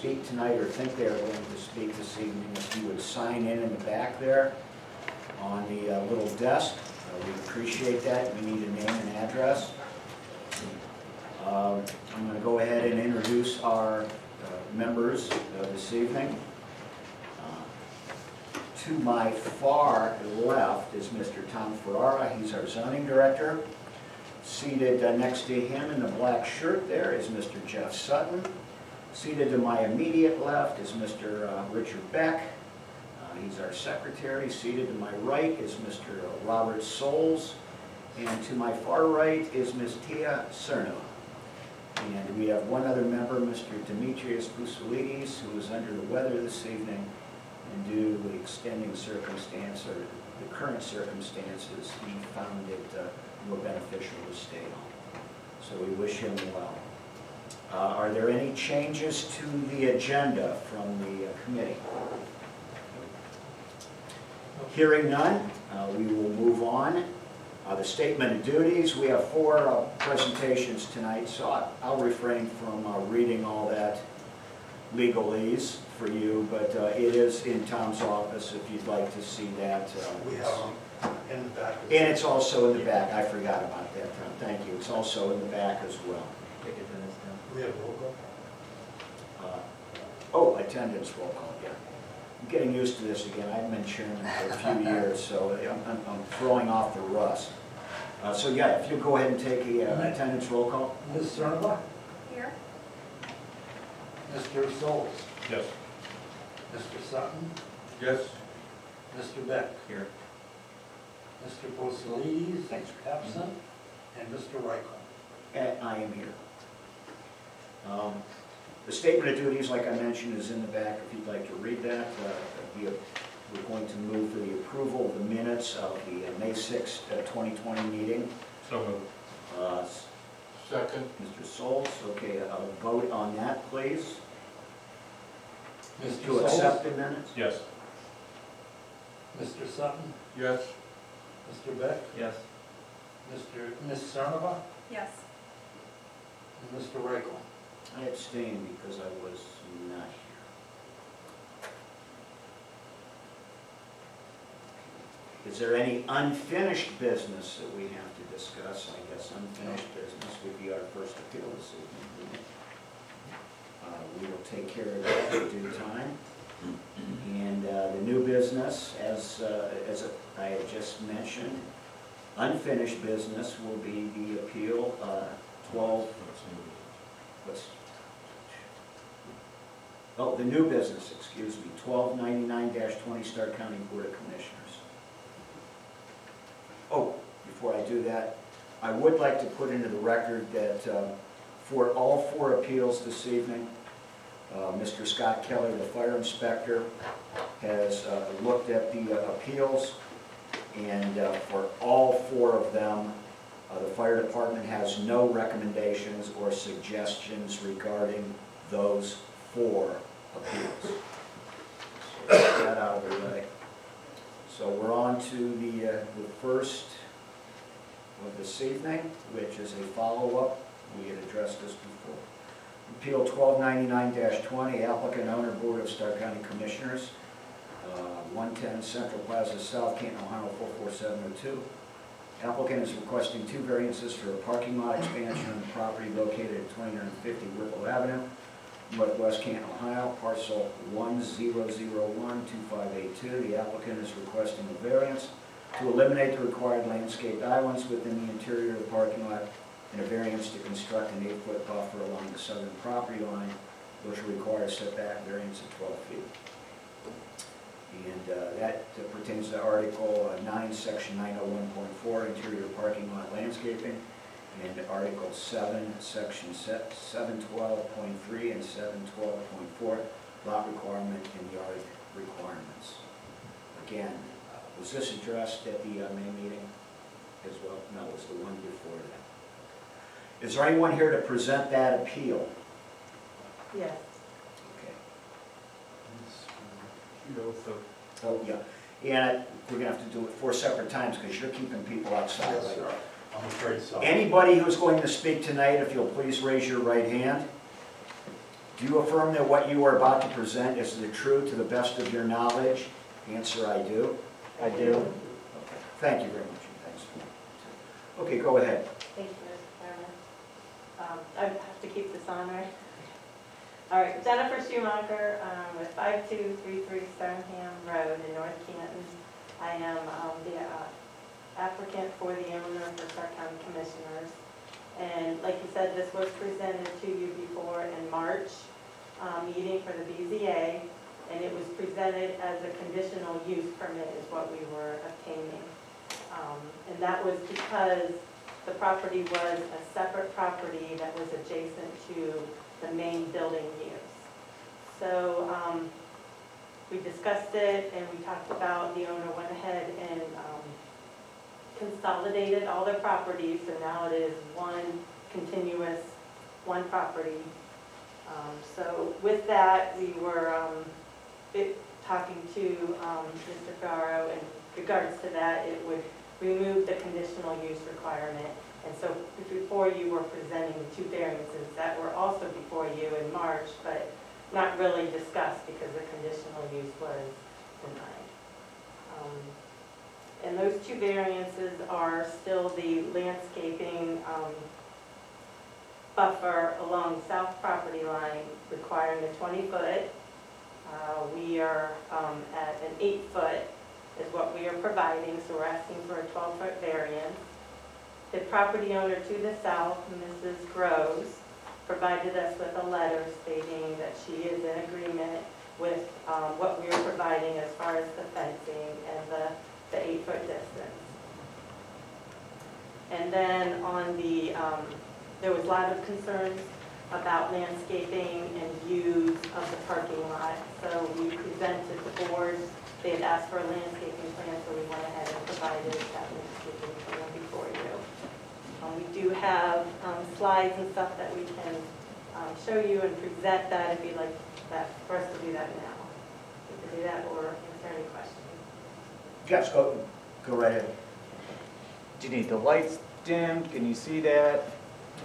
speak tonight or think they're going to speak this evening, if you would sign in the back there on the little desk. We'd appreciate that. We need a name and address. I'm going to go ahead and introduce our members this evening. To my far left is Mr. Tom Ferrara. He's our zoning director. Seated next to him in the black shirt there is Mr. Jeff Sutton. Seated to my immediate left is Mr. Richard Beck. He's our secretary. Seated to my right is Mr. Robert Souls. And to my far right is Ms. Tia Cerno. And we have one other member, Mr. Demetrius Bousoulides, who is under the weather this evening. And due to the extending circumstance, or the current circumstances, he found it more beneficial to stay home. So we wish him well. Are there any changes to the agenda from the committee? Hearing none, we will move on. The statement of duties, we have 4 presentations tonight, so I'll refrain from reading all that legalese for you, but it is in Tom's office if you'd like to see that. We have them in the back. And it's also in the back. I forgot about that, Tom. Thank you. It's also in the back as well. We have roll call. Oh, attendance roll call, yeah. I'm getting used to this again. I've been chairman for a few years, so I'm throwing off the rust. So yeah, if you'll go ahead and take the attendance roll call. Ms. Cernova? Here. Mr. Souls? Yes. Mr. Sutton? Yes. Mr. Beck? Here. Mr. Bousoulides? Absent. And Mr. Reichel? And I am here. The statement of duties, like I mentioned, is in the back if you'd like to read that. We're going to move for the approval of the minutes of the May 6th, 2020 meeting. So moved. Second. Mr. Souls, okay, a vote on that, please. Mr. To Souls? accept the minutes? Yes. Mr. Sutton? Yes. Mr. Beck? Yes. Ms. Cernova? Yes. And Mr. Reichel? I abstained because I was not here. Is there any unfinished business that we have to discuss? I guess unfinished business would be our first appeal this evening. We will take care of that in due time. And the new business, as I had just mentioned, unfinished business will be the appeal the new business, excuse me, 1299-20 Stark County Board of Commissioners. Oh, before I do that, I would like to put into the record that for all 4 appeals this evening, Mr. Scott Kelly, the fire inspector, has looked at the appeals, and for all 4 of them, the fire department has no recommendations or suggestions regarding those 4 appeals. So get that out of the way. So we're on to the first of this evening, which is a follow-up. We had addressed this before. Appeal 1299-20, applicant owner Board of Stark County Commissioners, 110 Central Plaza South, Canton, Ohio 44702. Applicant is requesting 2 variances for a parking lot expansion on the property located at 2950 Whipple Avenue, Northwest Canton, Ohio, parcel 10012582. The applicant is requesting a variance to eliminate the required landscaped islands within the interior of the parking lot, and a variance to construct an 8-foot buffer along the southern property line, which will require a setback variance of 12 feet. And that pertains to Article 9, Section 901.4, interior parking lot landscaping, and Article 7, Section 712.3 and 712.4, lot requirement and yard requirements. Again, was this addressed at the May meeting as well? No, it was the one before that. Is there anyone here to present that appeal? Yes. Okay. Oh, yeah. And we're going to have to do it 4 separate times because you're keeping people outside. Yes, right? sir. I'm afraid so. Anybody who's going to speak tonight, if you'll please raise your right hand. Do you affirm that what you are about to present is the truth to the best of your knowledge? Answer, I do. I do. Okay. Thank you very much. Thanks. Okay, go ahead. Thank you, Mr. Chairman. I have to keep this on, right? All right, Jennifer Schumacher with 5233 Stoneham Road in North Canton. I am the applicant for the owner for Stark County Commissioners. And like you said, this was presented to you before in March meeting for the BZA, and it was presented as a conditional use permit is what we were obtaining. And that was because the property was a separate property that was adjacent to the main building use. So we discussed it and we talked about, the owner went ahead and consolidated all their properties, so now it is one property. So with that, we were talking to Mr. Farrow in regards to that. It would remove the conditional use requirement. And so before you were presenting the two variances that were also before you in March, but not really discussed because the conditional use was denied. And those two variances are still the landscaping buffer along south property line requiring a 20-foot. We are at an 8-foot is what we are providing, so we're asking for a 12-foot variance. The property owner to the south, Mrs. Groves, provided us with a letter stating that she is in agreement with what we are providing as far as the fencing and the 8-foot distance. And then on the, there was a lot of concerns about landscaping and views of the parking lot. So we presented the board, they had asked for a landscaping plan, so we went ahead and provided that landscaping plan before you. We do have slides and stuff that we can show you and present that if you'd like that, for us to do that now. We can do that, or is there any questions? Yes, go right ahead. Do you need the lights dimmed? Can you see that?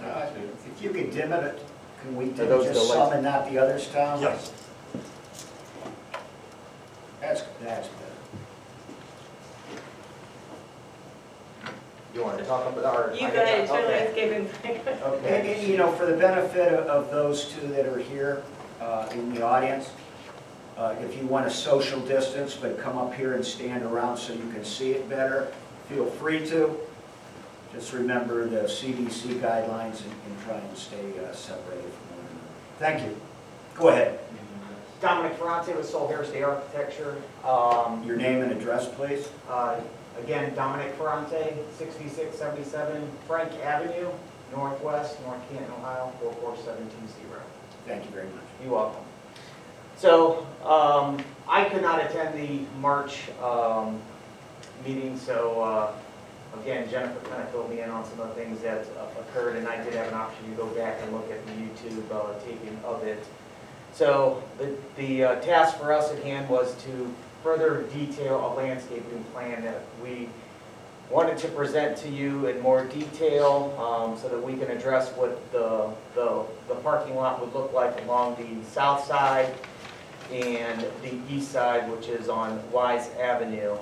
If you could dim it, can we dim those just the some lights? and not the others, Tom? Yes. That's better. You want to talk about our? You guys, your Okay. landscaping plan. And, you know, for the benefit of those two that are here in the audience, if you want a social distance, but come up here and stand around so you can see it better, feel free to. Just remember the CDC guidelines and try and stay separated from one another. Thank you. Go ahead. Dominic Ferrante with Soul Day Architecture. Your name and address, please. Again, Dominic Ferrante, 6677 Frank Avenue, Northwest, North Canton, Ohio, 44720. Thank you very much. You're welcome. So, I could not attend the March meeting, so again, Jennifer kind of filled me in on some of the things that occurred, and I did have an opportunity to go back and look at the YouTube taping of it. So the task for us at hand was to further detail a landscaping plan that we wanted to present to you in more detail so that we can address what the parking lot would look like along the south side and the east side, which is on Wise Avenue.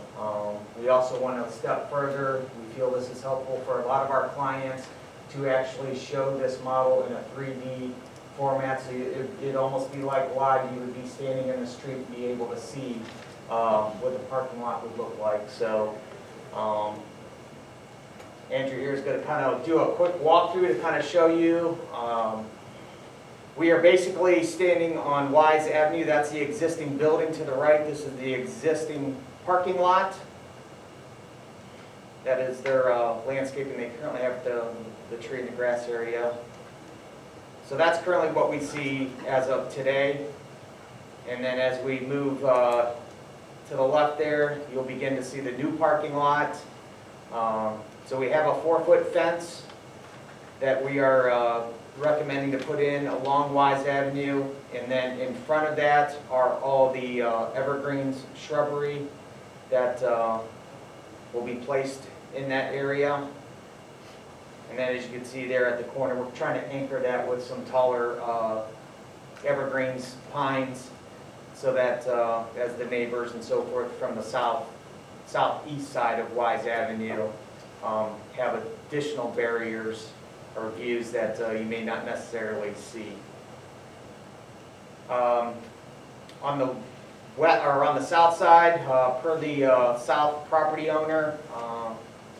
We also want to step further. We feel this is helpful for a lot of our clients to actually show this model in a 3D format, so it'd almost be like live. You would be standing in the street and be able to see what the parking lot would look like. So Andrew here is going to kind of do a quick walkthrough to kind of show you. We are basically standing on Wise Avenue. That's the existing building to the right. This is the existing parking lot. That is their landscaping. They currently have the tree and the grass area. So that's currently what we see as of today. And then as we move to the left there, you'll begin to see the new parking lot. So we have a 4-foot fence that we are recommending to put in along Wise Avenue. And then in front of that are all the evergreens, shrubbery that will be placed in that area. And then as you can see there at the corner, we're trying to anchor that with some taller evergreens, pines, so that as the neighbors and so forth from the southeast side of Wise Avenue have additional barriers or views that you may not necessarily see. On the on the south side, per the south property owner,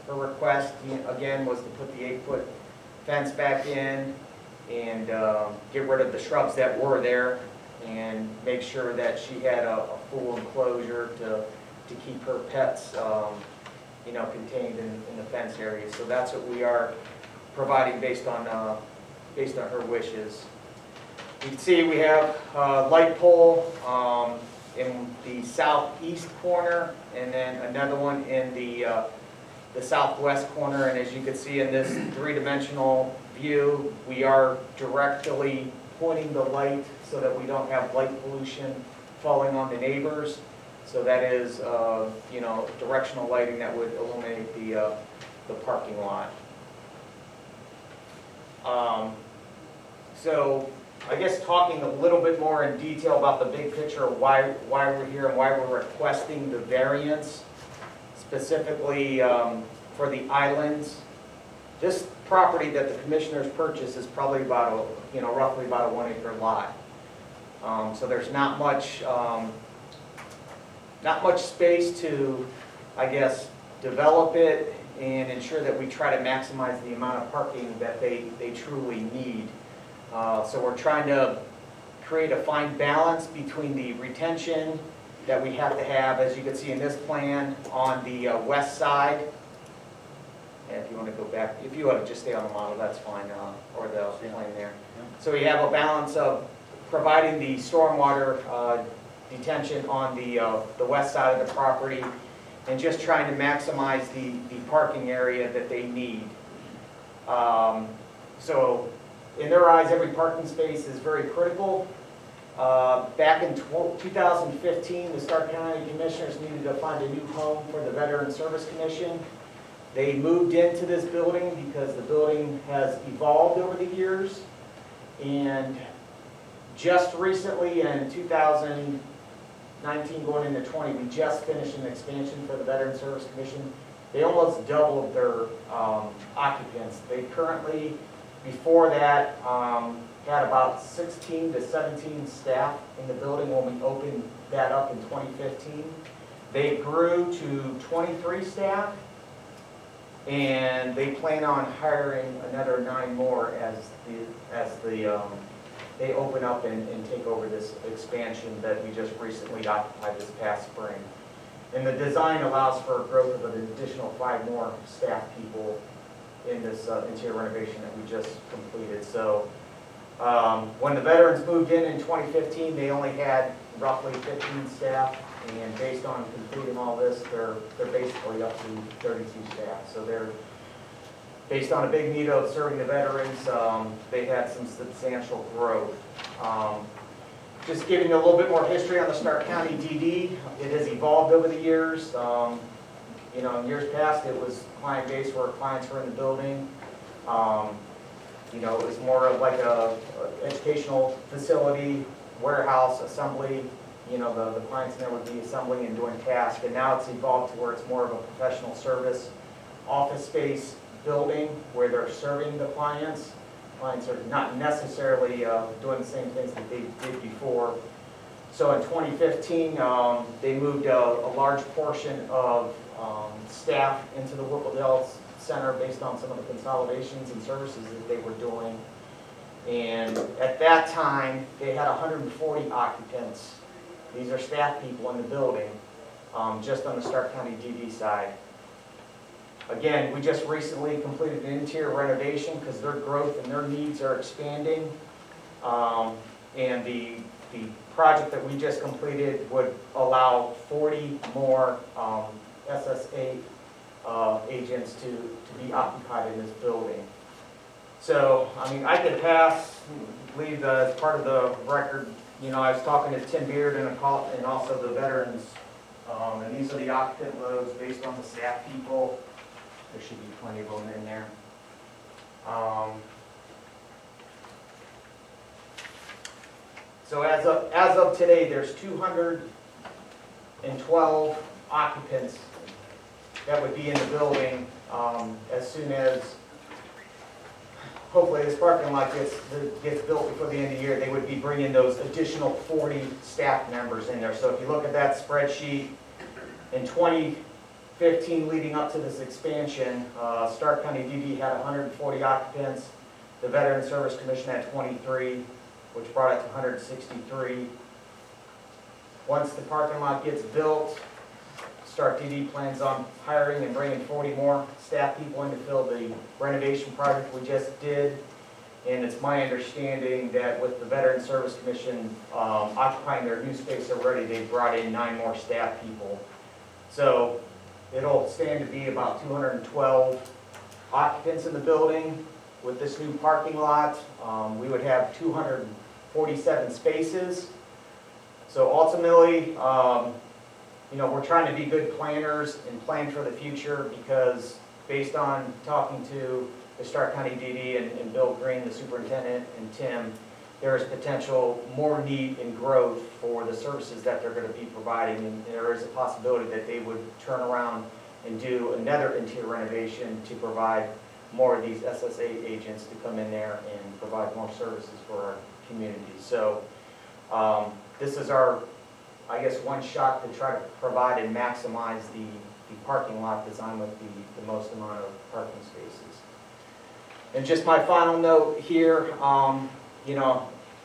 her request again was to put the 8-foot fence back in and get rid of the shrubs that were there and make sure that she had a full enclosure to keep her pets, contained in the fence area. So that's what we are providing based on her wishes. You can see we have a light pole in the southeast corner and then another one in the southwest corner. And as you can see in this three-dimensional view, we are directly pointing the light so that we don't have light pollution falling on the neighbors. So that is, directional lighting that would illuminate the parking lot. So I guess talking a little bit more in detail about the big picture of why we're here and why we're requesting the variance, specifically for the islands. This property that the commissioners purchased is probably about roughly about a 1-acre lot. So there's not much space to, I guess, develop it and ensure that we try to maximize the amount of parking that they truly need. So we're trying to create a fine balance between the retention that we have to have, as you can see in this plan, on the west side. And if you want to go back, if you want to just stay on the model, that's fine, or the plane there. So we have a balance of providing the stormwater detention on the west side of the property and just trying to maximize the parking area that they need. So in their eyes, every parking space is very critical. Back in 2015, the Stark County Commissioners needed to find a new home for the Veteran Service Commission. They moved into this building because the building has evolved over the years. And just recently in 2019 going into 20, we just finished an expansion for the Veteran Service Commission. They almost doubled their occupants. They currently, before that, had about 16 to 17 staff in the building when we opened that up in 2015. They grew to 23 staff, and they plan on hiring another 9 more as they open up and take over this expansion that we just recently occupied this past spring. And the design allows for growth of an additional 5 more staff people in this interior renovation that we just completed. So when the veterans moved in 2015, they only had roughly 15 staff, and based on completing all this, they're basically up to 32 staff. So they're based on a big need of serving the veterans. They had some substantial growth. Just giving you a little bit more history on the Stark County DD, it has evolved over the years. In years past, it was client-based where clients were in the building. It was more of like a educational facility, warehouse, assembly. The clients in there would be assembling and doing tasks. And now it's evolved to where it's more of a professional service office space building where they're serving the clients. Clients are not necessarily doing the same things that they did before. So in 2015, they moved a large portion of staff into the Whipple Center based on some of the consolidations and services that they were doing. And at that time, they had 140 occupants. These are staff people in the building, just on the Stark County DD side. Again, we just recently completed an interior renovation because their growth and their needs are expanding. And the project that we just completed would allow 40 more SSA agents to be occupied in this building. So, I could leave as part of the record, I was talking to Tim Beard and also the veterans, and these are the occupant loads based on the staff people. There should be plenty of them in there. So as of today, there's 212 occupants that would be in the building as soon as, hopefully this parking lot gets built before the end of the year, they would be bringing those additional 40 staff members in there. So if you look at that spreadsheet, in 2015 leading up to this expansion, Stark County DD had 140 occupants. The Veteran Service Commission had 23, which brought it to 163. Once the parking lot gets built, Stark DD plans on hiring and bringing 40 more staff people in to fill the renovation project we just did. And it's my understanding that with the Veteran Service Commission occupying their new space already, they've brought in 9 more staff people. So it'll stand to be about 212 occupants in the building. With this new parking lot, we would have 247 spaces. So ultimately, we're trying to be good planners and plan for the future, because based on talking to the Stark County DD and Bill Green, the superintendent, and Tim, there is potential more need and growth for the services that they're going to be providing, and there is a possibility that they would turn around and do another interior renovation to provide more of these SSA agents to come in there and provide more services for our community. So this is our, I guess, one shot to try to provide and maximize the parking lot design with the most amount of parking spaces. And just my final note here, our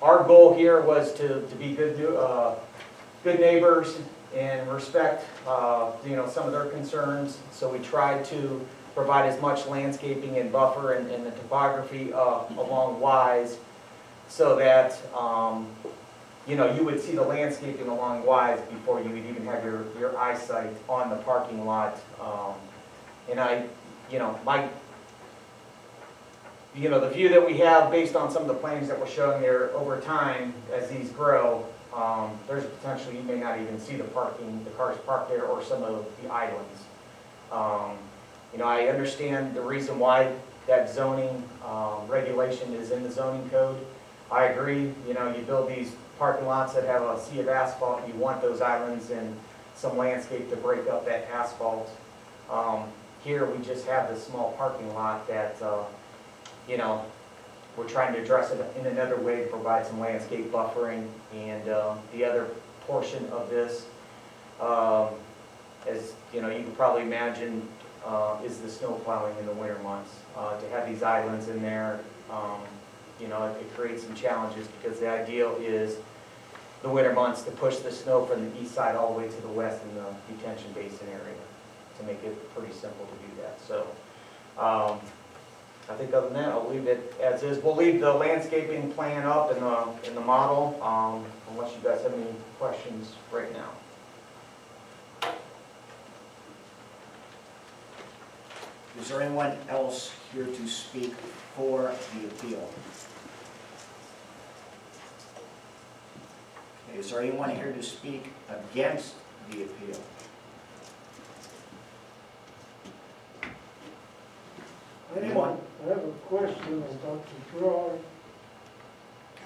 goal here was to be good neighbors and respect, some of their concerns. So we tried to provide as much landscaping and buffer and the topography along Wise, so that you would see the landscaping along Wise before you would even have your eyesight on the parking lot. The view that we have based on some of the plans that we're showing there over time as these grow, there's potential you may not even see the cars parked there, or some of the islands. I understand the reason why that zoning regulation is in the zoning code. I agree, you build these parking lots that have a sea of asphalt, you want those islands and some landscape to break up that asphalt. Here we just have this small parking lot that, we're trying to address it in another way to provide some landscape buffering. And the other portion of this, as you can probably imagine, is the snow plowing in the winter months. To have these islands in there, it creates some challenges, because the ideal is the winter months to push the snow from the east side all the way to the west in the detention basin area, to make it pretty simple to do that. So I think other than that, I'll leave it as is. We'll leave the landscaping plan up in the model, unless you guys have any questions right now. Is there anyone else here to speak for the appeal? Okay, is there anyone here to speak against the appeal? Anyone? I have a question about the drawing.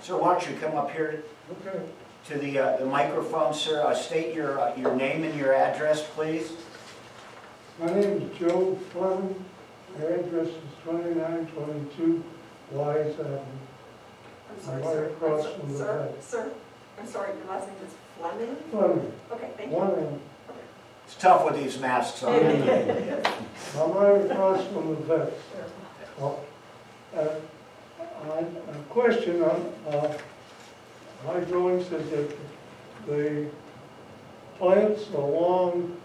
Sir, why don't you come up here Okay. to the microphone, sir? State your name and your address, please. My name is Joe Fleming. My address is 2922 Wise Avenue. I'm sorry, right sir. across from the Sir, vet. sir, I'm sorry, your last name is Fleming? Fleming, Okay, thank you. one end. It's tough with these masks on. I'm right across from the vet. Well, a question on, my drawing says that the plants along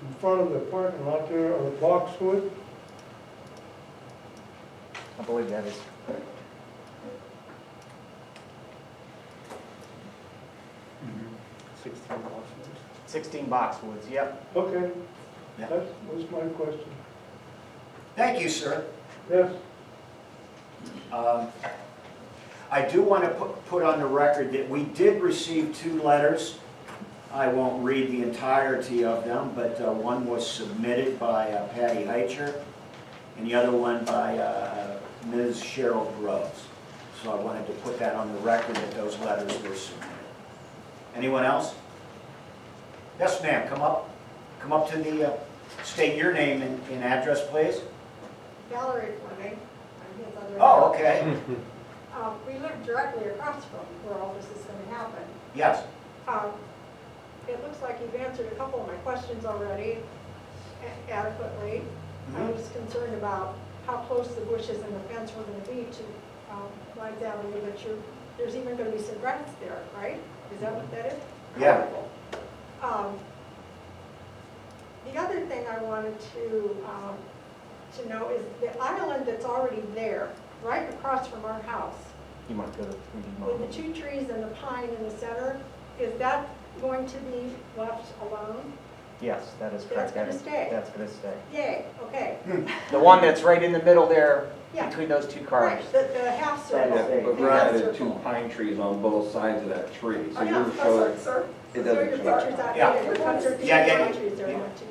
in front of the parking lot there are boxwood. I believe that is correct. 16 boxwoods, yep. Okay, Yeah. that was my question. Thank you, sir. Yes, I do want to put on the record that we did receive 2 letters. I won't read the entirety of them, but one was submitted by Patty Heicher, and the other one by Ms. Cheryl Groves. So I wanted to put that on the record that those letters were submitted. Anyone else? Yes, ma'am, come up to the, state your name and address, please. Valerie Fleming, I'm his other. Oh, okay, We live directly across from where all this is going to happen. yes. It looks like you've answered a couple of my questions already adequately. I Mhm. was concerned about how close the bushes and the fence were going to be to Live Avenue, but there's even going to be some grass there, right? Is that what that is? Yeah. Colorful. The other thing I wanted to know is the island that's already there, right across from our house, You might go to 3D with model. the 2 trees and the pine in the center, is that going to be left alone? Yes, that is correct. That's gonna stay. That's gonna stay. Yay, okay. The one that's right in the middle there, Yeah. between those two cars. Right, the half circle. That is- But the we're half adding 2 circle. pine trees on both sides of that tree, so Oh, yeah, you're that's showing, what, sir. it So your doesn't show. picture's Yeah. outdated, because there's 2 Yeah. pine trees there, Yeah. not 2.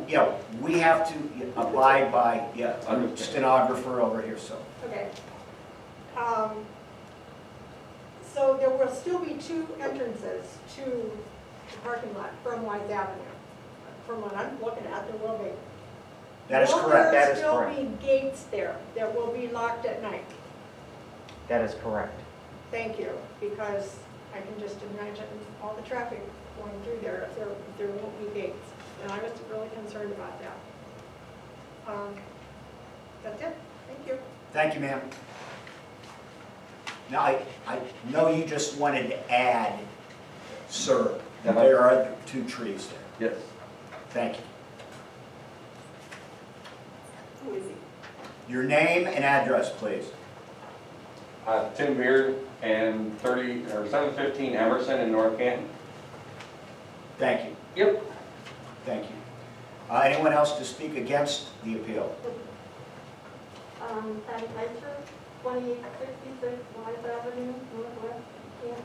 You know, we have to abide by, Understand. stenographer over here, so. Okay. So there will still be 2 entrances to the parking lot from Wise Avenue. From what I'm looking at, there will be. That is correct. That is Will correct. there still be gates there that will be locked at night? That is correct. Thank you, because I can just imagine all the traffic going through there if there won't be gates. And I was really concerned about that. That's it. Thank you. Thank you, ma'am. Now, I know you just wanted to add, sir, that there are 2 trees there. Yes. Thank you. Who is he? Your name and address, please. Tim Beard and 715 Emerson in North Canton. Thank you. Yep. Thank you. Anyone else to speak against the appeal? Patty Fletcher, 2866 Wise Avenue, Northwest, Canton.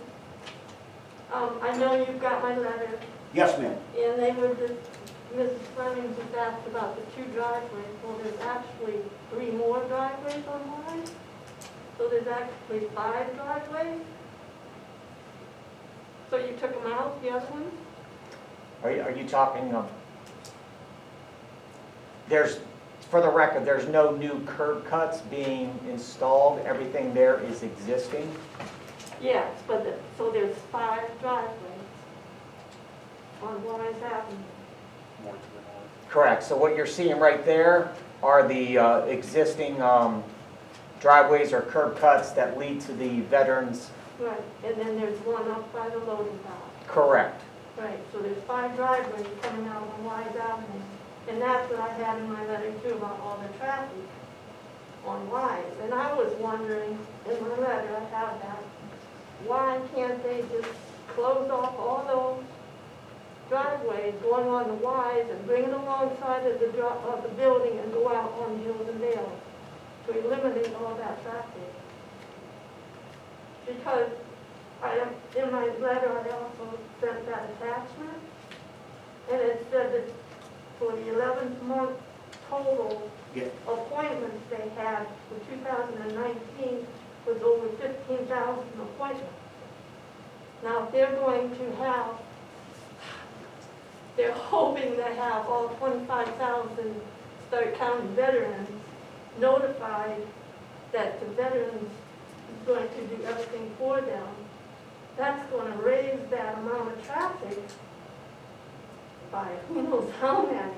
I know you've got my letter, Yes, ma'am. and they were just, Mrs. Fleming just asked about the 2 driveways. Well, there's actually 3 more driveways on Wise, so there's actually 5 driveways. So you took them out, the other ones? Are you talking, for the record, there's no new curb cuts being installed. Everything there is existing. Yes, but, so there's 5 driveways on Wise Avenue. Correct. So what you're seeing right there are the existing driveways or curb cuts that lead to the veterans. Right, and then there's one up by the loading dock. Correct. Right, so there's 5 driveways coming out on Wise Avenue. And that's what I had in my letter too, about all the traffic on Wise. And I was wondering, in my letter, I have that, why can't they just close off all those driveways going on the Wise and bring it alongside of the building and go out on Hills and Dales to eliminate all that traffic? Because in my letter, I also sent that attachment, and it said that for the 11th month total Yeah. appointments they had for 2019 was over 15,000 appointments. Now, if they're going to have, they're hoping to have all 25,000 Stark County veterans notified that the veterans is going to do everything for them. That's going to raise that amount of traffic by who knows how many.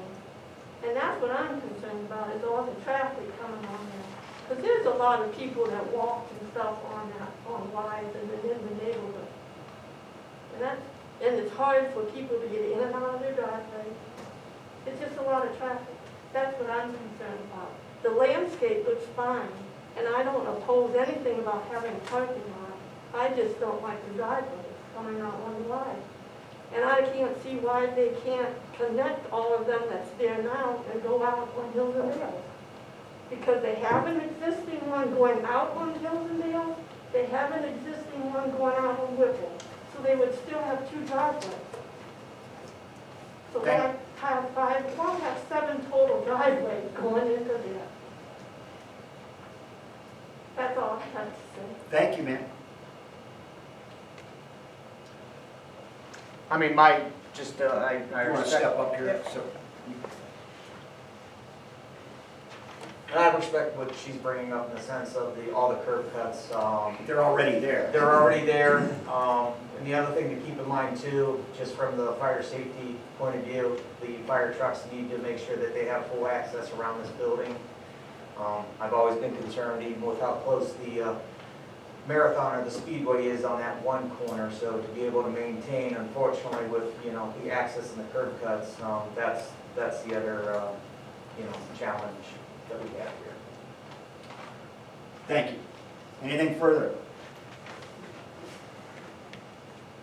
And that's what I'm concerned about, is all the traffic coming on there. Because there's a lot of people that walk and stuff on Wise and then in the neighborhood. And it's hard for people to get in and out of their driveway. It's just a lot of traffic. That's what I'm concerned about. The landscape looks fine, and I don't oppose anything about having a parking lot. I just don't like the driveways coming out on Wise. And I can't see why they can't connect all of them that's there now and go out on Hills and Dales. Because they have an existing one going out on Hills and Dales, they have an existing one going out on Whipple. So they would still have 2 driveways. So Okay. I have 5, well, I have 7 total driveways going into there. That's all all I have to say. Thank you, ma'am. I mean, I You want to respect, step up here? Yep. So, and I respect what she's bringing up in the sense of all the curb cuts. they're already there. They're already there. And the other thing to keep in mind too, just from the fire safety point of view, the fire trucks need to make sure that they have full access around this building. I've always been concerned, even with how close the marathon or the speedway is on that one corner, so to be able to maintain, unfortunately, with, the access and the curb cuts, that's the other, challenge that we have here. Thank you. Anything further?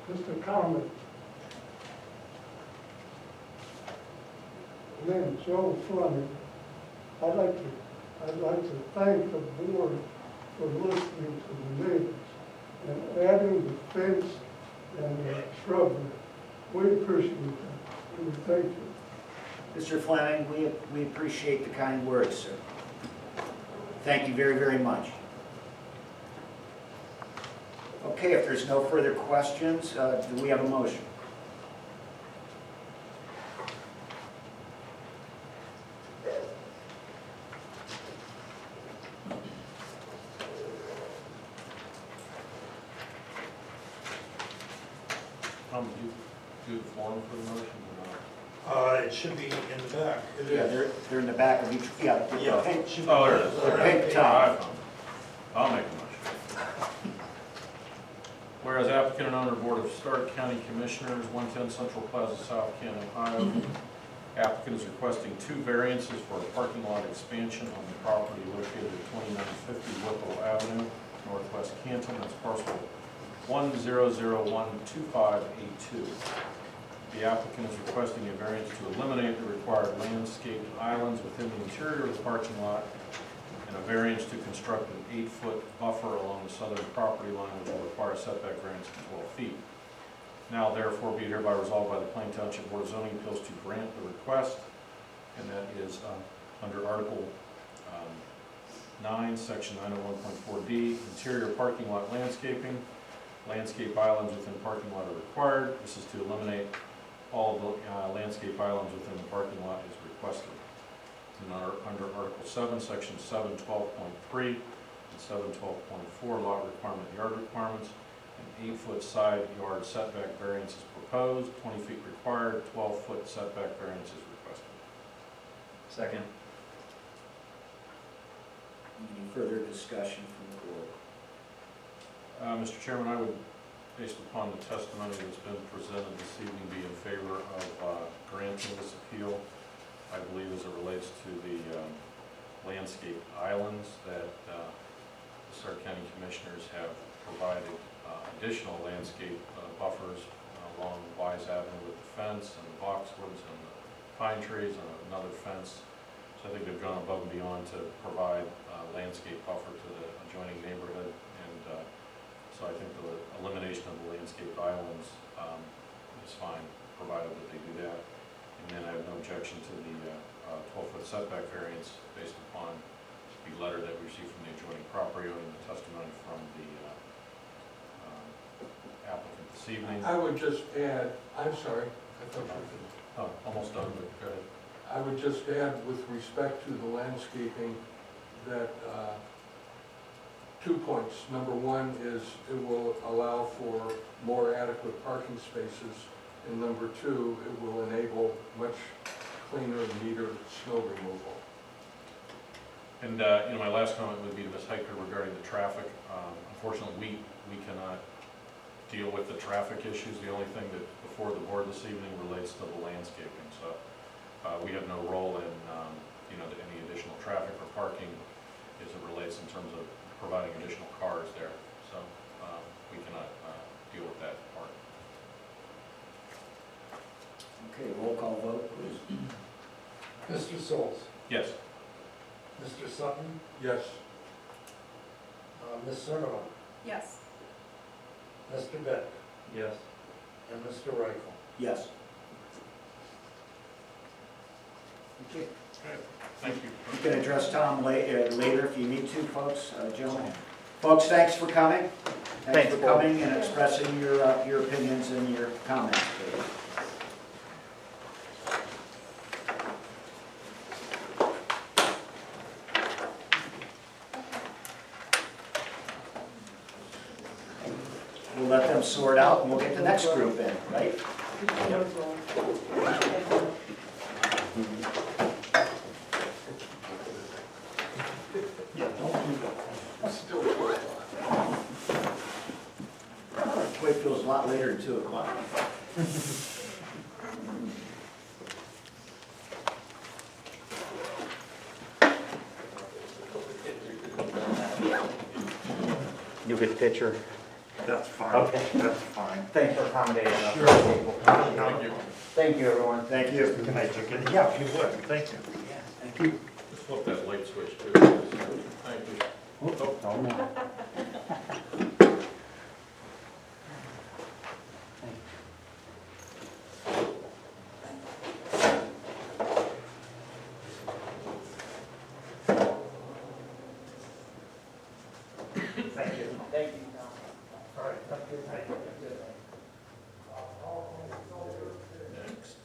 Just a comment. My name is Joe Fleming. I'd like to thank the board for listening to the neighbors and adding the fence and the shrubbery. We appreciate that. We thank you. Mr. Fleming, we appreciate the kind words, sir. Thank you very, very much. Okay, if there's no further questions, do we have a motion? Do you do the form for the motion or not? It should be in the back. It Yeah, is. they're in the back of each, yeah. Yeah. Pink- Should be- Oh, there it is. The pink All top. right, fine. I'll make a motion. Whereas applicant and owner Board of Stark County Commissioners, 110 Central Plaza, South Canton, Ohio. Applicant is requesting 2 variances for a parking lot expansion on the property located at 2950 Whipple Avenue, Northwest Canton. That's parcel 1001252. The applicant is requesting a variance to eliminate the required landscaped islands within the interior of the parking lot and a variance to construct an 8-foot buffer along the southern property line, which will require a setback variance of 12 feet. Now therefore be it hereby resolved by the Plain Township Board of Zoning Appeals to grant the request, and that is under Article 9, Section 901.4D, interior parking lot landscaping. Landscape islands within parking lot are required. This is to eliminate all of the landscape islands within the parking lot is requested. And under Article 7, Section 712.3 and 712.4 lot requirement yard requirements, an 8-foot side yard setback variance is proposed, 20 feet required, 12-foot setback variance is requested. Second. Any further discussion from the board? Mr. Chairman, I would, based upon the testimony that's been presented this evening, be in favor of granting this appeal. I believe as it relates to the landscape islands that the Stark County Commissioners have provided additional landscape buffers along Wise Avenue with the fence and the boxwoods and the pine trees and another fence. So I think they've gone above and beyond to provide landscape buffer to the adjoining neighborhood, and so I think the elimination of the landscape islands is fine, provided that they do that. And then I have no objection to the 12-foot setback variance based upon the letter that we received from the adjoining property owner and the testimony from the applicant this evening. I would just add, I'm sorry, I thought you were finished. Oh, almost done, but go ahead. I would just add with respect to the landscaping that 2 points. Number one is it will allow for more adequate parking spaces. And number two, it will enable much cleaner and neater snow removal. And my last comment would be to Ms. Hiker regarding the traffic. Unfortunately, we cannot deal with the traffic issues. The only thing that before the board this evening relates to the landscaping. So we have no role in any additional traffic or parking as it relates in terms of providing additional cars there. So we cannot deal with that part. Okay, roll call vote, please. Mr. Solz? Yes. Mr. Sutton? Yes. Ms. Cernova? Yes. Mr. Beck? Yes. And Mr. Reichel? Yes. Okay. Thank you. You can address Tom later if you need to, folks, gentlemen. Folks, thanks for coming. Thanks Thanks, for Paul. coming and expressing your opinions and your comments. We'll let them sort out and we'll get the next group in, right? Wait, feels a lot later than 2 o'clock. You'll get the picture. That's fine. Okay. That's fine. Thanks for accommodating us. Sure. Thank you. Thank you, everyone. Thank you. Good night, chicken. Yeah, if you would, thank you. Just flip that light switch too. Thank you. Oh, no. Thank you. Thank you, Tom. All right, have a good night. Next.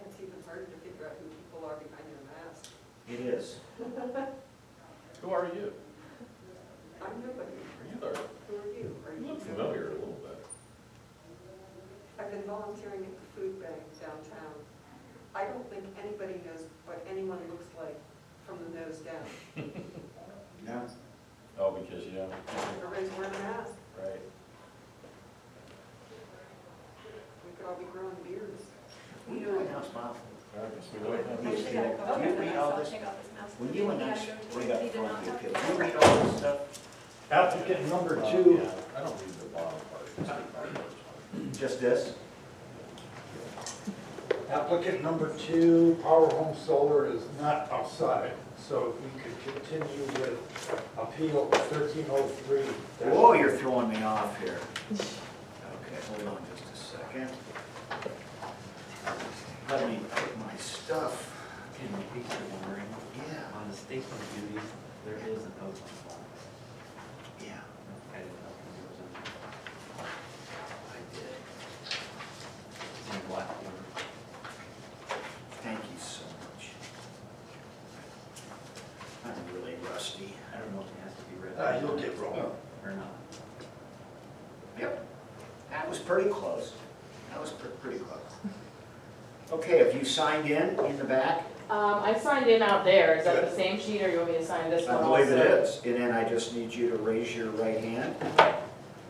It's even harder to figure out who people are behind their mask. It is. Who are you? I'm nobody. Are you there? Who are you? Are You you? look familiar a little bit. I've been volunteering at the food bank downtown. I don't think anybody knows what anyone looks like from the nose down. Yeah. Oh, because, yeah, Everybody's wearing a mask. right. We could all be growing beards. We do announce, Bob. I guess we would have. You see that? Do you read all this? When you announce, right up front, you appeal. Do you read all this stuff? Applicant number Oh, 2. yeah. I don't read the bottom part, just the bottom part. Just this? Applicant number 2, Power Home Solar is not outside, so if we could continue with appeal 1303. Whoa, you're throwing me off here. Okay, hold on just a second. Let me put my stuff. In case you're wondering, Yeah, on the statement duties, there is an oath on file. yeah, I didn't know if it was in, I did. it's in black order. Thank you so much. I'm really rusty. I don't know if it has to be read. You'll get rolling. Or not. Yep, that was pretty close. That was pretty close. Okay, have you signed in the back? I signed in out there. Is that the same sheet, or you want me to sign this one I also? believe it is. And then I just need you to raise your right hand.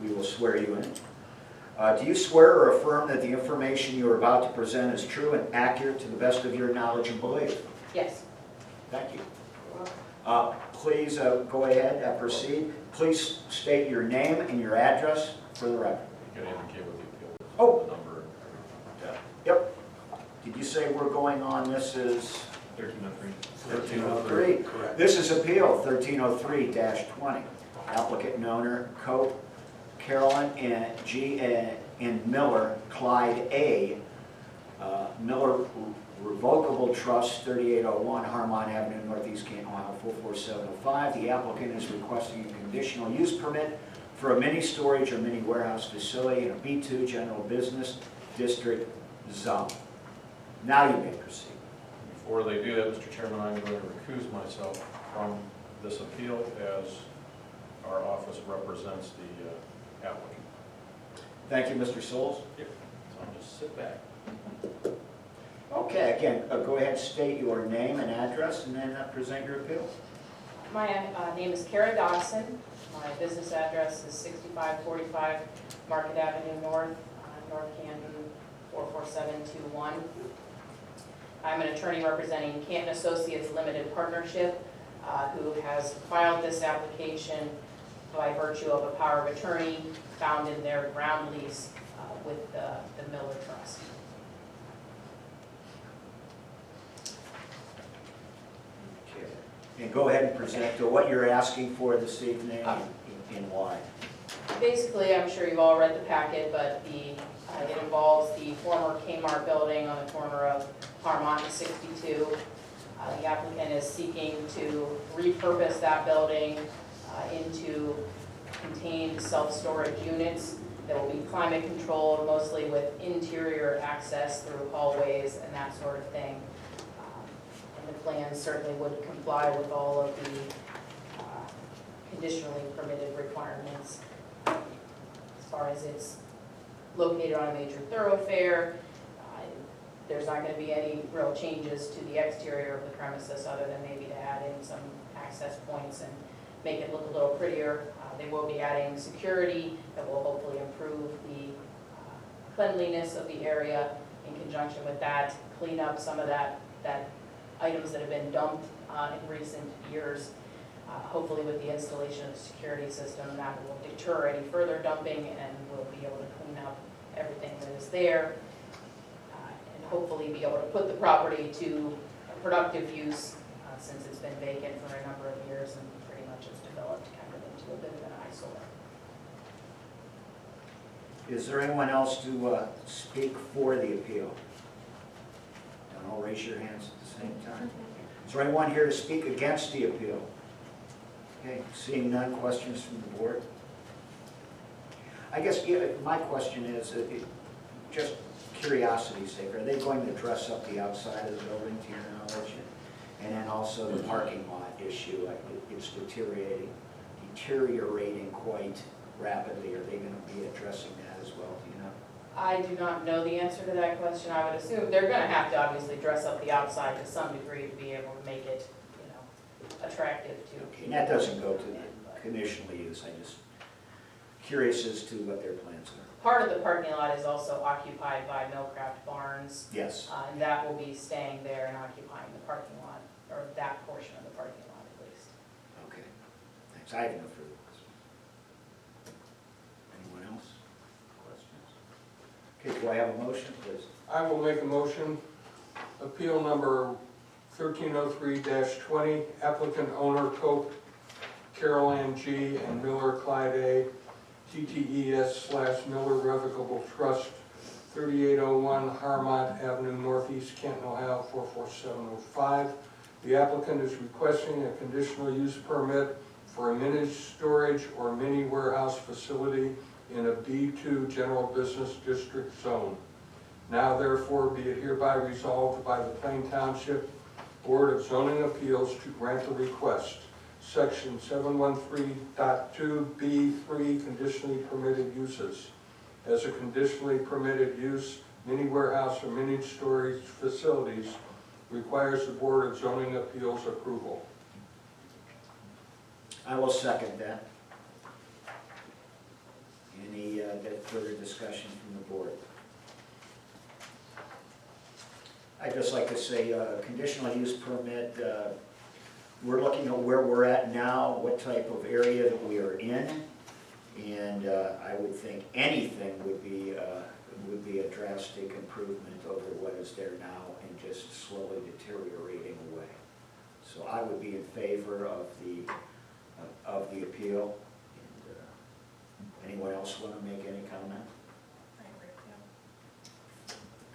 We will swear you in. Do you swear or affirm that the information you are about to present is true and accurate to the best of your knowledge and belief? Yes. Thank you. Please go ahead, proceed. Please state your name and your address for the record. You can indicate what the appeal is. Oh. The number and everything. Yep. Did you say we're going on, this is 1303. 1303? Correct. This is appeal 1303-20. Applicant and owner, Cope, Carolyn and G. and Miller, Clyde A. Miller Revocable Trust, 3801 Harmon Avenue, Northeast Canton, Ohio, 44705. The applicant is requesting a conditional use permit for a mini storage or mini warehouse facility in a B2 General Business District zone. Now you may proceed. Before they do that, Mr. Chairman, I'm going to recuse myself from this appeal as our office represents the applicant. Thank you, Mr. Souls. So I'll just sit back. Okay, again, go ahead, state your name and address, and then present your appeal. My name is Kara Dawson. My business address is 6545 Market Avenue North, North Canton, 44721. I'm an attorney representing Canton Associates Limited Partnership, who has filed this application by virtue of a power of attorney found in their ground lease with the Miller Trust. And go ahead and present what you're asking for this evening and why. Basically, I'm sure you've all read the packet, but it involves the former Kmart building on the corner of Harmont and 62. The applicant is seeking to repurpose that building into contained self-storage units that will be climate controlled, mostly with interior access through hallways and that sort of thing. And the plan certainly would comply with all of the conditionally permitted requirements. As far as it's located on a major thoroughfare, there's not going to be any real changes to the exterior of the premises other than maybe to add in some access points and make it look a little prettier. They will be adding security that will hopefully improve the cleanliness of the area. In conjunction with that, clean up some of that items that have been dumped in recent years. Hopefully with the installation of the security system, that will deter any further dumping and we'll be able to clean up everything that is there. And hopefully be able to put the property to a productive use since it's been vacant for a number of years and pretty much it's developed kind of into a bit of an eyesore. Is there anyone else to speak for the appeal? Don't all raise your hands at the same time. Is there anyone here to speak against the appeal? Okay, seeing none, questions from the board? I guess my question is, just curiosity's sake, are they going to dress up the outside of the building to your knowledge? And then also the parking lot issue, it's deteriorating quite rapidly. Are they going to be addressing that as well, do you know? I do not know the answer to that question. I would assume they're going to have to obviously dress up the outside to some degree to be able to make it, attractive to. Okay, and that doesn't go to the conditional use. I'm just curious as to what their plans are. Part of the parking lot is also occupied by Millcraft Barns. Yes. And that will be staying there and occupying the parking lot, or that portion of the parking lot at least. Okay, thanks. I have no further questions. Anyone else? Questions? Okay, do I have a motion, please? I will make a motion. Appeal number 1303-20, applicant owner Coke, Carol Ann G. and Miller Clyde A. TTES/Miller Revocable Trust, 3801 Harmont Avenue Northeast, Canton, Ohio 44705. The applicant is requesting a conditional use permit for a mini storage or mini warehouse facility in a B2 General Business District zone. Now therefore be it hereby resolved by the Plain Township Board of Zoning Appeals to grant the request. Section 713.2B3 conditionally permitted uses. As a conditionally permitted use, mini warehouse or mini storage facilities requires the Board of Zoning Appeals approval. I will second that. Any further discussion from the board? I'd just like to say, conditional use permit, we're looking at where we're at now, what type of area that we are in, and I would think anything would be a drastic improvement over what is there now and just slowly deteriorating away. So I would be in favor of the appeal. And, anyone else want to make any comment? I agree with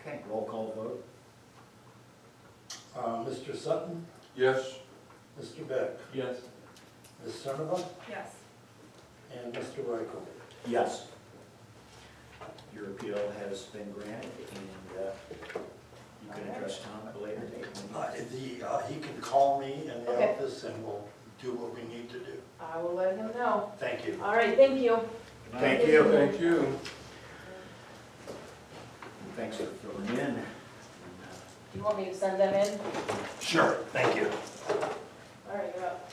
Okay, roll call vote. Mr. Sutton, Yes. Mr. Beck, Yes. Ms. Cernova, you. Yes. and Mr. Reichel. Yes. Your appeal has been granted, and you can address Tom at a later date. He can call me in the Okay. office and we'll do what we need to do. I will let him know. Thank you. All right, thank you. Thank you. Thank you. Thanks for filling in. Do you want me to send them in? Sure, thank you. All right, you're up.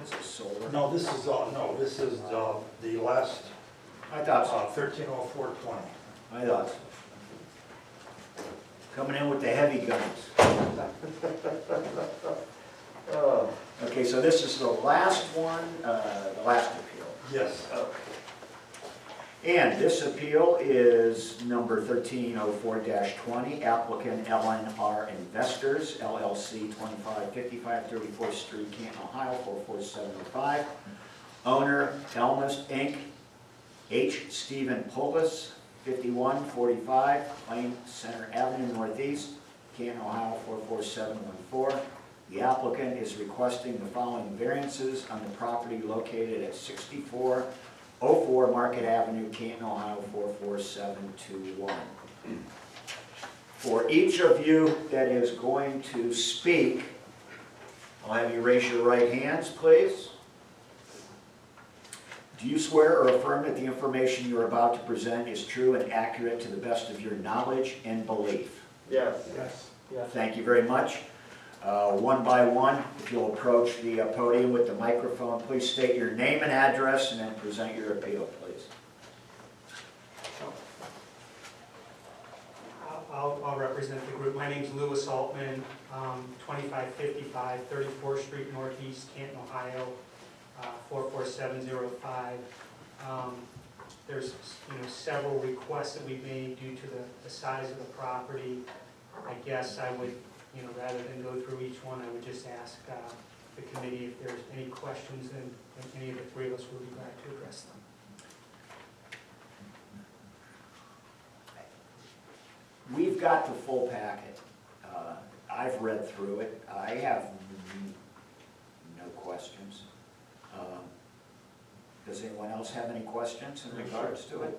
Is it solar? No, this is the last, I thought so. 130420. I thought so. Coming in with the heavy guns. Okay, so this is the last one, the last appeal. Yes. Okay. And this appeal is number 1304-20, applicant LNR Investors, LLC, 2555 34th Street, Canton, Ohio, 44705. Owner, Elmas Inc., H. Stephen Polis, 5145 Plain Center Avenue Northeast, Canton, Ohio, 44714. The applicant is requesting the following variances on the property located at 6404 Market Avenue, Canton, Ohio, 44721. For each of you that is going to speak, I'll have you raise your right hands, please. Do you swear or affirm that the information you are about to present is true and accurate to the best of your knowledge and belief? Yes. Yes. Thank you very much. One by one, if you'll approach the podium with the microphone, please state your name and address and then present your appeal, please. I'll represent the group. My name's Louis Altman, 2555 34th Street Northeast, Canton, Ohio, 44705. There's several requests that we've made due to the size of the property. I guess I would, rather than go through each one, I would just ask the committee if there's any questions, and any of the three of us would be glad to address them. We've got the full packet. I've read through it. I have no questions. Does anyone else have any questions in regards to it?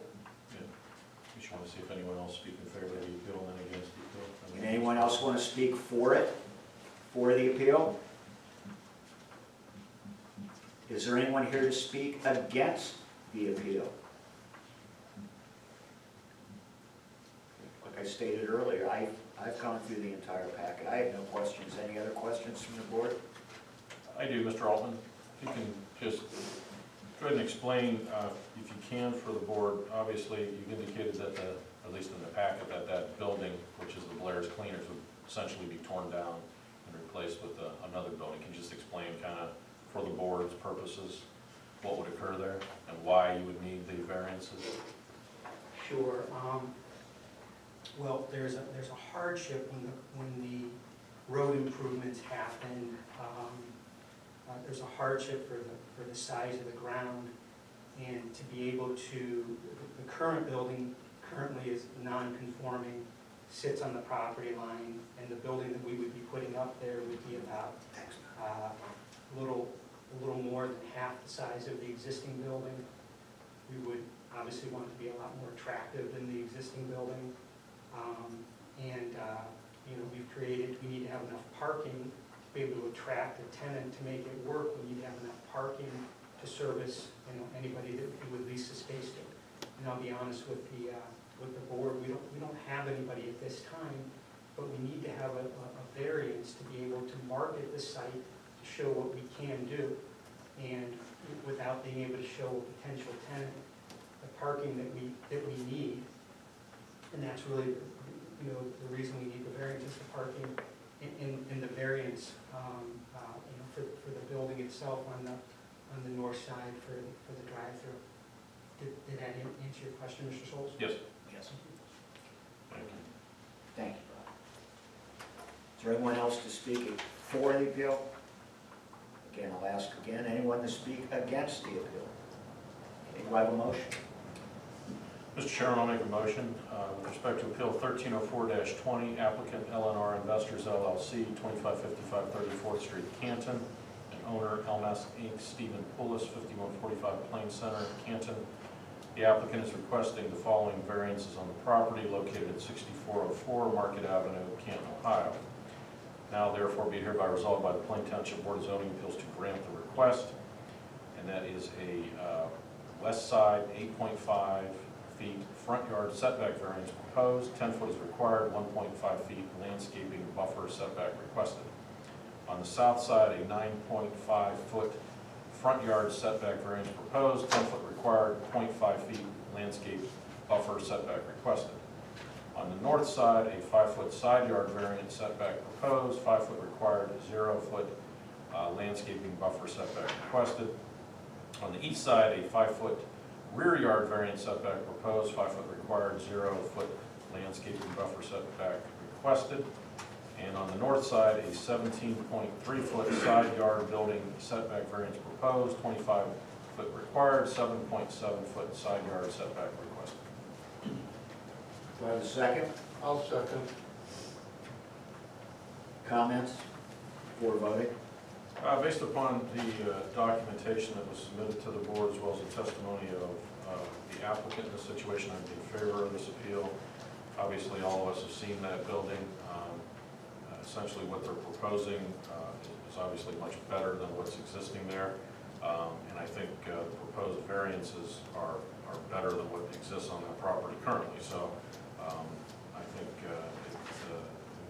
Yeah. You just want to see if anyone else speak in favor of the appeal and then against the appeal. And anyone else want to speak for it, for the appeal? Is there anyone here to speak against the appeal? Like I stated earlier, I've gone through the entire packet. I have no questions. Any other questions from the board? I do, Mr. Altman. If you can just go ahead and explain, if you can, for the board. Obviously, you indicated that, at least in the packet, that building, which is the Blair's Cleaners, would essentially be torn down and replaced with another building. Can you just explain kind of, for the board's purposes, what would occur there and why you would need the variances? Sure. Well, there's a hardship when the road improvements happen. There's a hardship for the size of the ground, and to be able to, the current building currently is non-conforming, sits on the property line, and the building that we would be putting up there would be about a little more than half the size of the existing building. We would obviously want it to be a lot more attractive than the existing building. We need to have enough parking to be able to attract a tenant to make it work. We need to have enough parking to service, anybody that we would lease the space to. And I'll be honest with the board, we don't have anybody at this time, but we need to have a variance to be able to market the site to show what we can do, and without being able to show a potential tenant the parking that we need. And that's really, the reason we need the variance is the parking in the variance, for the building itself on the north side for the drive-through. Did that answer your question, Mr. Scholes? Yes. Yes. Thank you. Thank you, Bob. Is there anyone else to speak for the appeal? Again, I'll ask again, anyone to speak against the appeal? Okay, do I have a motion? Mr. Chairman, I'll make a motion with respect to appeal 1304-20, applicant LNR Investors LLC, 2555 34th Street, Canton, and owner LMS Inc., Stephen Poulos, 5145 Plain Center, Canton. The applicant is requesting the following variances on the property located at 6404 Market Avenue, Canton, Ohio. Now therefore be hereby resolved by the Plain Township Board of Zoning Appeals to grant the request, and that is a west side 8.5 feet front yard setback variance proposed, 10 foot is required, 1.5 feet landscaping buffer setback requested. On the south side, a 9.5 foot front yard setback variance proposed, 10 foot required, 0.5 feet landscape buffer setback requested. On the north side, a 5 foot side yard variance setback proposed, 5 foot required, 0 foot landscaping buffer setback requested. On the east side, a 5 foot Rear yard variance setback proposed, 5 foot required, 0 foot landscaping buffer setback requested. And on the north side, a 17.3 foot side yard building setback variance proposed, 25 foot required, 7.7 foot side yard setback requested. Do I have a second? I'll second. Comments before voting? Based upon the documentation that was submitted to the board, as well as the testimony of the applicant in this situation, I'd be in favor of this appeal. Obviously, all of us have seen that building. Essentially, what they're proposing is obviously much better than what's existing there. And I think the proposed variances are better than what exists on that property currently. So I think it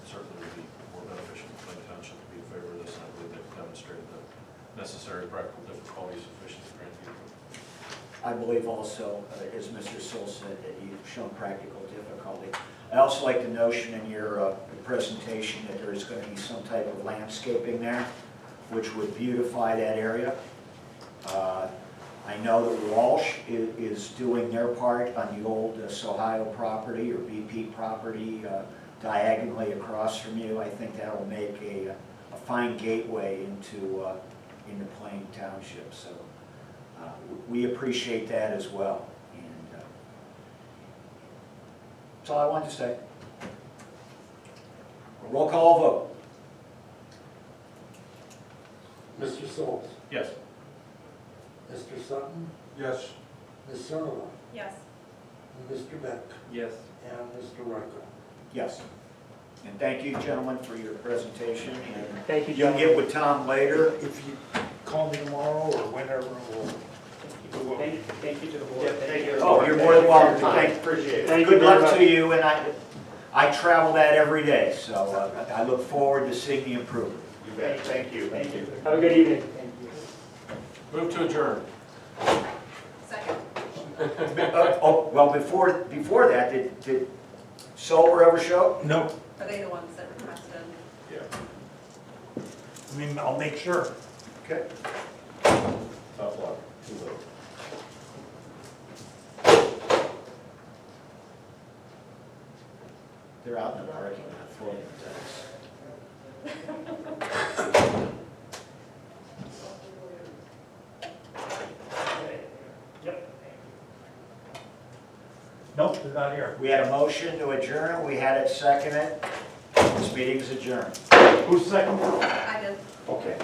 certainly would be more beneficial to Plain Township to be in favor of this, and I believe they've demonstrated the necessary practical difficulties sufficient to grant the approval. I believe also, as Mr. Soul said, that you've shown practical difficulty. I also like the notion in your presentation that there's going to be some type of landscaping there, which would beautify that area. I know that Walsh is doing their part on the old Sohio property or BP property diagonally across from you. I think that will make a fine gateway into Plain Township. So we appreciate that as well. And that's all I wanted to say. Roll call vote. Mr. Solz? Yes. Mr. Sutton? Yes. Ms. Senoff? Yes. Mr. Beck? Yes. And Mr. Ryko? Yes. And thank you, gentlemen, for your presentation. And Thank you, you can get with Tom later. If you call me tomorrow or whenever, Thank you to the board. Thank you. Oh, you're more than welcome. Thank Appreciate it. Good luck to you, and I travel that every day, so I look forward to seeing the improvement. you bet. Thank you. Thank you. Have a good evening. Thank you. Move to adjourn. Second. Well, before that, did Solar ever show? No, Are they the ones that requested? Yeah. I mean, I'll make sure. Okay. Tough luck. Too late. They're out in the parking lot for Nope, they're not here. We had a motion to adjourn, we had it seconded. This meeting is adjourned. Who's second? I did. Okay.